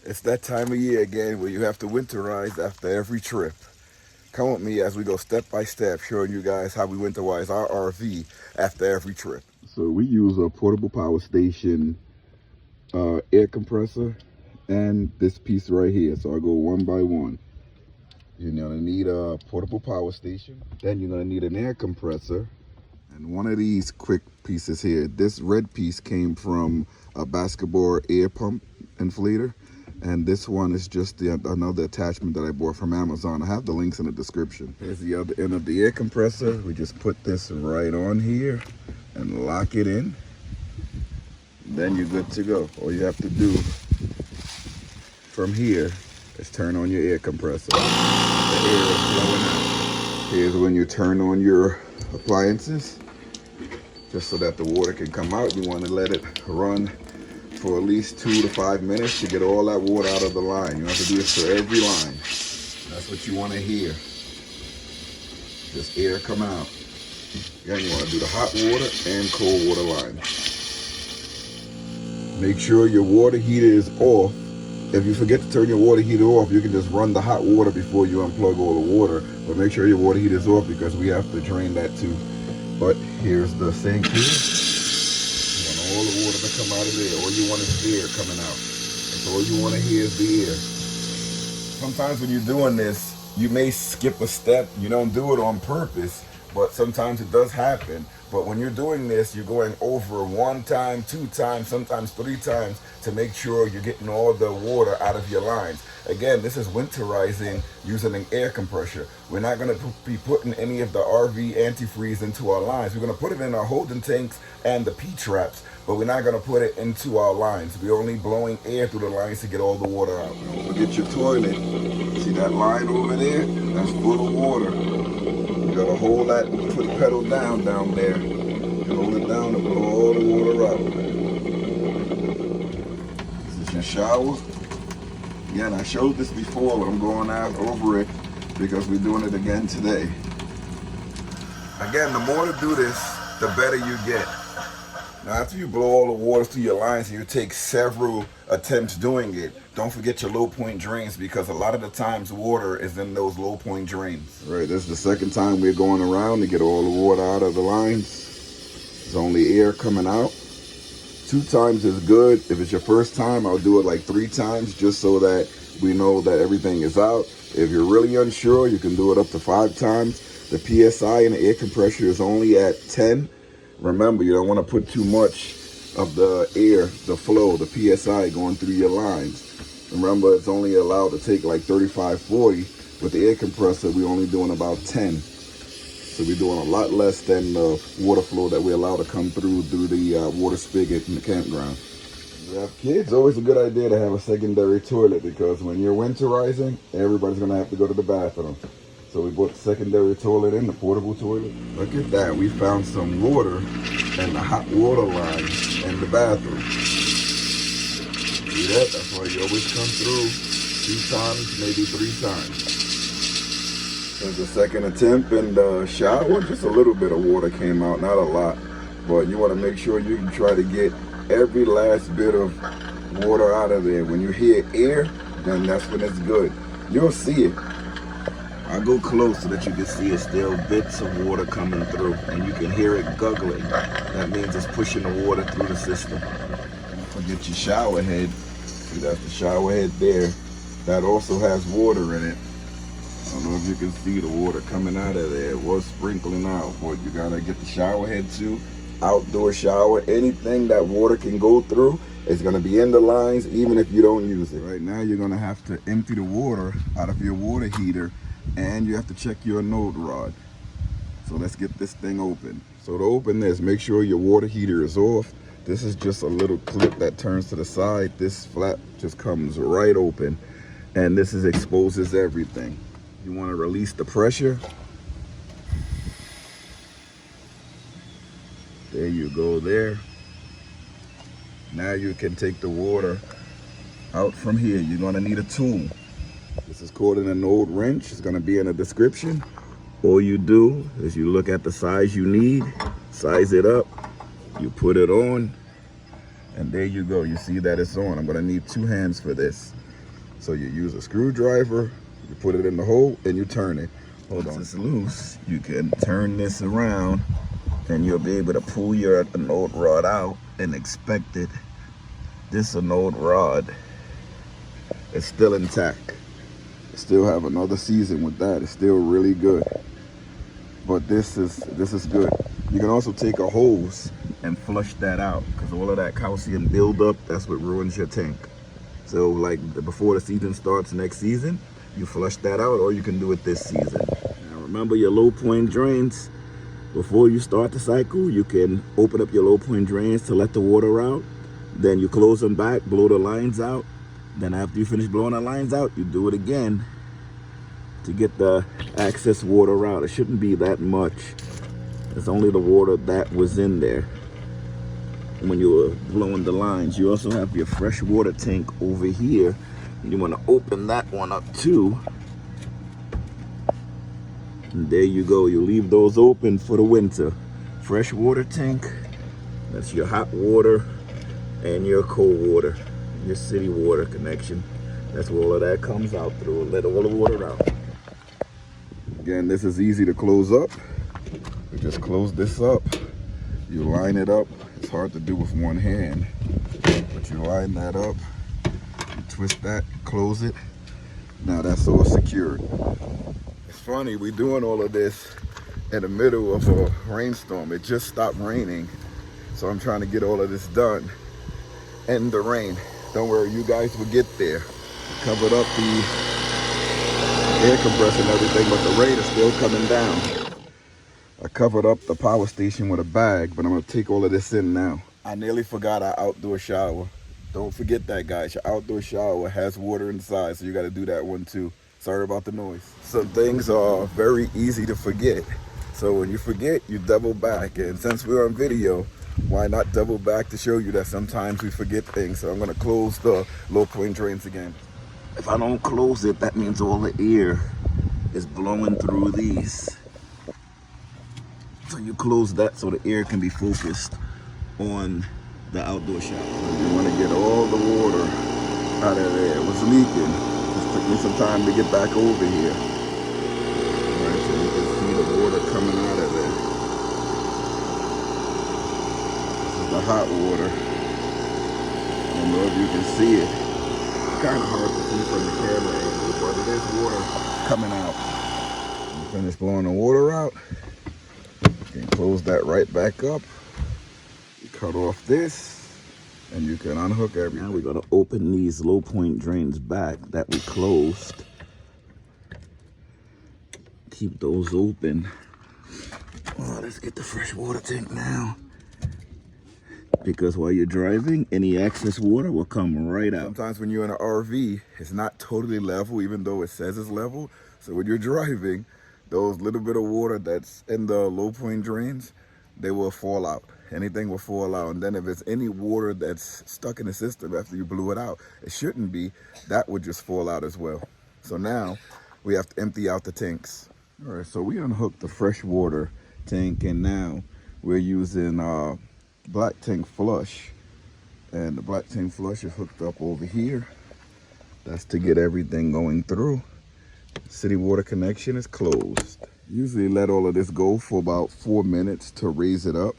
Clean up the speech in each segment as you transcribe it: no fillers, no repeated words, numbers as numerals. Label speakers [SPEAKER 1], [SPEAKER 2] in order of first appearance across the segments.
[SPEAKER 1] It's that time of year again where you have to winterize after every trip. Come with me as we go step by step, showing you guys how we winterize our RV after every trip. So we use a portable power station, air compressor, and this piece right here. So I go one by one. You're gonna need a portable power station. Then you're gonna need an air compressor. And one of these quick pieces here. This red piece came from a basketball air pump inflator. And this one is just another attachment that I bought from Amazon. I have the links in the description. Here's the other end of the air compressor. We just put this right on here and lock it in. Then you're good to go. All you have to do from here is turn on your air compressor. The air is flowing out. Here's when you turn on your appliances. Just so that the water can come out, you want to let it run for at least 2 to 5 minutes to get all that water out of the line. You have to do this for every line. That's what you want to hear. Just air come out. Again, you want to do the hot water and cold water line. Make sure your water heater is off. If you forget to turn your water heater off, you can just run the hot water before you unplug all the water. But make sure your water heater is off because we have to drain that too. But here's the sink here. All the water to come out of there. All you want is air coming out. That's all you want to hear is the air. Sometimes when you're doing this, you may skip a step. You don't do it on purpose, but sometimes it does happen. But when you're doing this, you're going over 1 time, 2 times, sometimes 3 times to make sure you're getting all the water out of your lines. Again, this is winterizing using an air compressor. We're not going to be putting any of the RV antifreeze into our lines. We're going to put it in our holding tanks and the P-traps, but we're not going to put it into our lines. We're only blowing air through the lines to get all the water out. Don't forget your toilet. See that line over there? That's full of water. You got to hold that, put the pedal down there. You hold it down and blow all the water out. This is your shower. Again, I showed this before, but I'm going out over it because we're doing it again today. Again, the more to do this, the better you get. Now, after you blow all the water through your lines and you take several attempts doing it, don't forget your low point drains because a lot of the times water is in those low point drains. Right, this is the second time we're going around to get all the water out of the lines. There's only air coming out. 2 times is good. If it's your first time, I'll do it like 3 times just so that we know that everything is out. If you're really unsure, you can do it up to 5 times. The PSI in the air compressor is only at 10. Remember, you don't want to put too much of the air, the flow, the PSI going through your lines. Remember, it's only allowed to take like 35, 40. With the air compressor, we're only doing about 10. So we're doing a lot less than the water flow that we're allowed to come through the water spigot in the campground. If you have kids, always a good idea to have a secondary toilet because when you're winterizing, everybody's gonna have to go to the bathroom. So we brought the secondary toilet in, the portable toilet. Look at that, we found some water in the hot water line in the bathroom. See that? That's why you always come through 2 times, maybe 3 times. There's a second attempt in the shower, just a little bit of water came out, not a lot. But you want to make sure you can try to get every last bit of water out of there. When you hear air, then that's when it's good. You'll see it. I'll go close so that you can see it's still bits of water coming through and you can hear it guggling. That means it's pushing the water through the system. Don't forget your shower head. See, that's the shower head there. That also has water in it. I don't know if you can see the water coming out of there. It was sprinkling out, but you gotta get the shower head too. Outdoor shower, anything that water can go through is gonna be in the lines even if you don't use it. Right now you're gonna have to empty the water out of your water heater and you have to check your node rod. So let's get this thing open. So to open this, make sure your water heater is off. This is just a little clip that turns to the side. This flap just comes right open and this exposes everything. You want to release the pressure. There you go there. Now you can take the water out from here. You're going to need a tool. This is called an anode wrench. It's going to be in the description. All you do is you look at the size you need, size it up, you put it on, and there you go. You see that it's on. I'm going to need 2 hands for this. So you use a screwdriver, you put it in the hole, and you turn it. Hold on, it's loose. You can turn this around, and you'll be able to pull your anode rod out and expect it. This anode rod is still intact. Still have another season with that. It's still really good. But this is good. You can also take a hose and flush that out, because all of that calcium buildup, that's what ruins your tank. So like before the season starts next season, you flush that out, or you can do it this season. Now remember your low point drains. Before you start the cycle, you can open up your low point drains to let the water out. Then you close them back, blow the lines out. Then after you finish blowing the lines out, you do it again to get the excess water out. It shouldn't be that much. It's only the water that was in there when you were blowing the lines. You also have your fresh water tank over here. You want to open that one up too. And there you go. You leave those open for the winter. Fresh water tank, that's your hot water and your cold water, your city water connection. That's where all of that comes out through. Let all the water out. Again, this is easy to close up. You just close this up. You line it up. It's hard to do with one hand, but you line that up. You twist that, close it. Now that's all secured. It's funny, we're doing all of this in the middle of a rainstorm. It just stopped raining, so I'm trying to get all of this done in the rain. Don't worry, you guys will get there. Covered up the air compressor and everything, but the rain is still coming down. I covered up the power station with a bag, but I'm gonna take all of this in now. I nearly forgot our outdoor shower. Don't forget that, guys. Your outdoor shower has water inside, so you gotta do that one too. Sorry about the noise. Some things are very easy to forget. So when you forget, you double back. And since we're on video, why not double back to show you that sometimes we forget things. So I'm gonna close the low point drains again. If I don't close it, that means all the air is blowing through these. So you close that so the air can be focused on the outdoor shower. You want to get all the water out of there. It was leaking. It took me some time to get back over here. All right, so you can see the water coming out of there. This is the hot water. I don't know if you can see it. It's kind of hard to see from the camera angle, but it is water coming out. You finish blowing the water out. You can close that right back up. You cut off this, and you can unhook everything. Now we're gonna open these low point drains back that we closed. Keep those open. Oh, let's get the fresh water tank now. Because while you're driving, any excess water will come right out. Sometimes when you're in an RV, it's not totally level, even though it says it's level. So when you're driving, those little bit of water that's in the low point drains, they will fall out. Anything will fall out. And then if it's any water that's stuck in the system after you blew it out, it shouldn't be, that would just fall out as well. So now we have to empty out the tanks. All right, so we unhooked the fresh water tank, and now we're using black tank flush. And the black tank flush is hooked up over here. That's to get everything going through. City water connection is closed. Usually let all of this go for about 4 minutes to raise it up.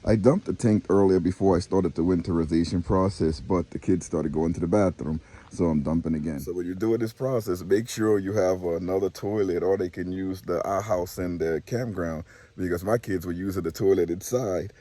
[SPEAKER 1] I dumped the tank earlier before I started the winterization process, but the kids started going to the bathroom, so I'm dumping again. So when you're doing this process, make sure you have another toilet, or they can use the outhouse in the campground, because my kids were using the toilet inside,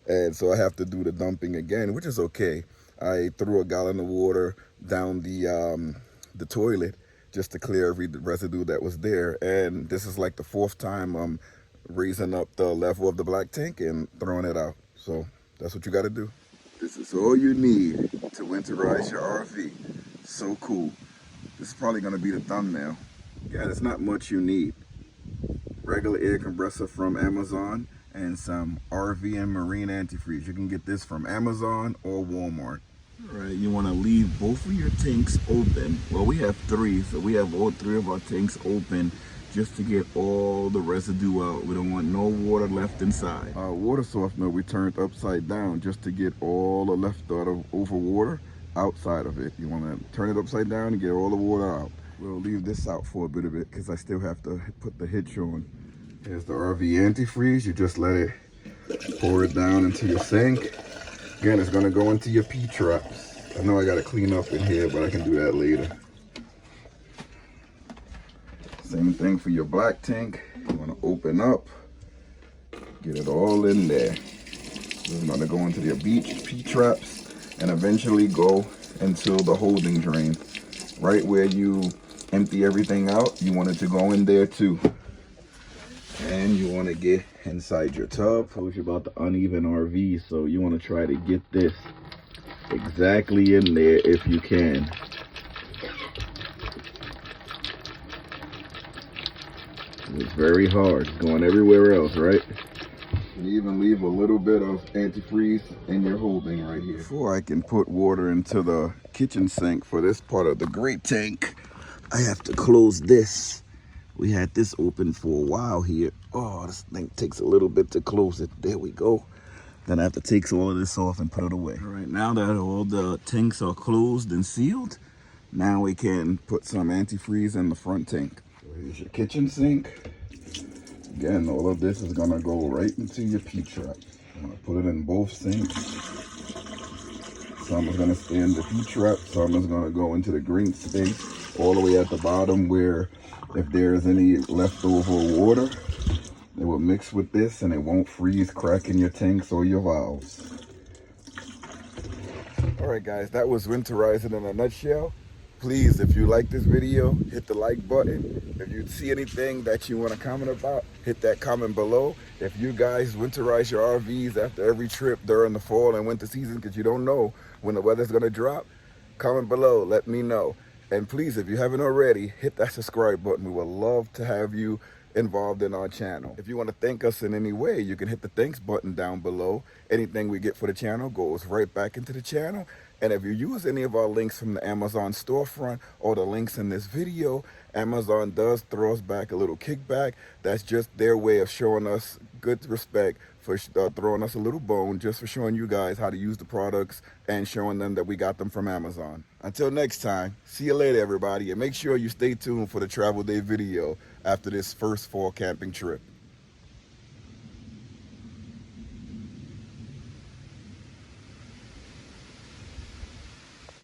[SPEAKER 1] and so I have to do the dumping again, which is okay. I threw a gallon of water down the toilet just to clear every residue that was there. And this is like the 4th time I'm raising up the level of the black tank and throwing it out. So that's what you got to do. This is all you need to winterize your RV. So cool. This is probably going to be the thumbnail. Yeah, there's not much you need. Regular air compressor from Amazon and some RV and marine antifreeze. You can get this from Amazon or Walmart. All right, you want to leave both of your tanks open. Well, we have 3, so we have all 3 of our tanks open just to get all the residue out. We don't want no water left inside. Our water softener we turned upside down just to get all the leftover water outside of it. You want to turn it upside down and get all the water out. We'll leave this out for a bit of it because I still have to put the hitch on. Here's the RV antifreeze. You just let it pour it down into your sink. Again, it's gonna go into your P-traps. I know I gotta clean up in here, but I can do that later. Same thing for your black tank. You wanna open up, get it all in there. This is gonna go into your P-traps and eventually go into the holding drain. Right where you empty everything out, you want it to go in there too. And you want to get inside your tub. I told you about the uneven RV, so you want to try to get this exactly in there if you can. It's very hard. It's going everywhere else, right? You even leave a little bit of antifreeze in your holding right here. Before I can put water into the kitchen sink for this part of the great tank, I have to close this. We had this open for a while here. Oh, this thing takes a little bit to close it. There we go. Then I have to take all of this off and put it away. All right, now that all the tanks are closed and sealed, now we can put some antifreeze in the front tank. So here's your kitchen sink. Again, all of this is gonna go right into your P-trap. I'm gonna put it in both sinks. Some is gonna stay in the P-trap, some is gonna go into the green space, all the way at the bottom where if there's any leftover water, it will mix with this and it won't freeze, crack in your tanks or your valves. All right, guys, that was Winterize in a nutshell. Please, if you like this video, hit the like button. If you see anything that you want to comment about, hit that comment below. If you guys winterize your RVs after every trip during the fall and winter season, because you don't know when the weather's going to drop, comment below, let me know. And please, if you haven't already, hit that subscribe button. We would love to have you involved in our channel. If you want to thank us in any way, you can hit the thanks button down below. Anything we get for the channel goes right back into the channel. And if you use any of our links from the Amazon storefront or the links in this video, Amazon does throw us back a little kickback. That's just their way of showing us good respect for throwing us a little bone, just for showing you guys how to use the products and showing them that we got them from Amazon. Until next time, see you later, everybody, and make sure you stay tuned for the travel day video after this first fall camping trip.